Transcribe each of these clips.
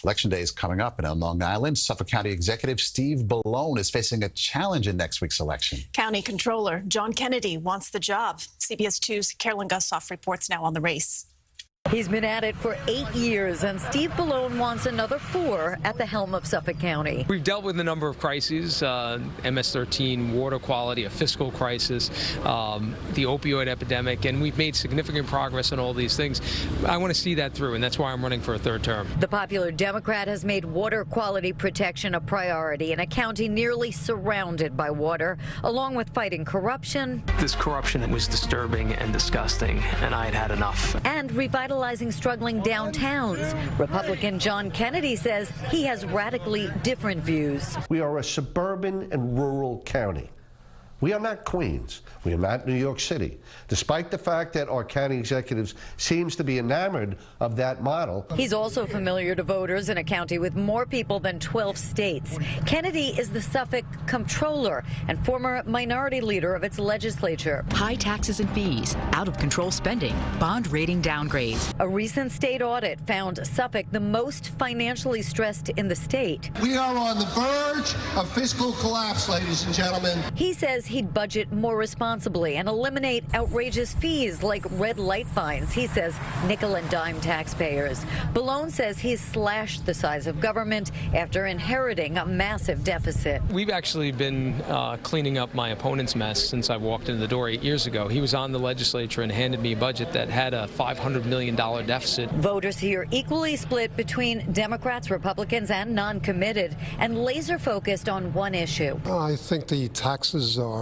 Election day is coming up, and on Long Island, Suffolk County Executive Steve Bellone is facing a challenge in next week's election. County Comptroller John Kennedy wants the job. CBS 2's Carolyn Gusoff reports now on the race. He's been at it for 8 years, and Steve Bellone wants another 4 at the helm of Suffolk County. We've dealt with a number of crises, MS-13, water quality, a fiscal crisis, the opioid epidemic, and we've made significant progress on all these things. I want to see that through, and that's why I'm running for a 3rd term. The popular Democrat has made water quality protection a priority in a county nearly surrounded by water, along with fighting corruption. This corruption was disturbing and disgusting, and I had had enough. And revitalizing struggling downtowns. Republican John Kennedy says he has radically different views. We are a suburban and rural county. We are not Queens. We are not New York City. Despite the fact that our county executives seems to be enamored of that model. He's also familiar to voters in a county with more people than 12 states. Kennedy is the Suffolk comptroller and former minority leader of its legislature. High taxes and fees, out-of-control spending, bond rating downgrades. A recent state audit found Suffolk the most financially stressed in the state. We are on the verge of fiscal collapse, ladies and gentlemen. He says he'd budget more responsibly and eliminate outrageous fees like red light fines. He says nickel and dime taxpayers. Bellone says he's slashed the size of government after inheriting a massive deficit. We've actually been cleaning up my opponent's mess since I walked in the door 8 years ago. He was on the legislature and handed me a budget that had a $500 million deficit. Voters here equally split between Democrats, Republicans, and non-committed, and laser focused on one issue. I think the taxes are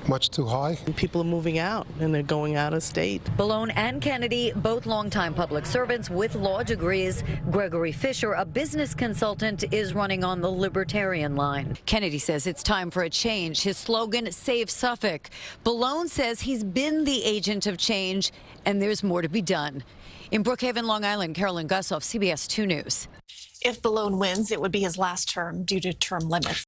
much too high. People are moving out and they're going out of state. Bellone and Kennedy, both longtime public servants with law degrees. Gregory Fisher, a business consultant, is running on the libertarian line. Kennedy says it's time for a change. His slogan, Save Suffolk. Bellone says he's been the agent of change, and there's more to be done. In Brookhaven, Long Island, Carolyn Gusoff, CBS 2 News. If Bellone wins, it would be his last term due to term limits.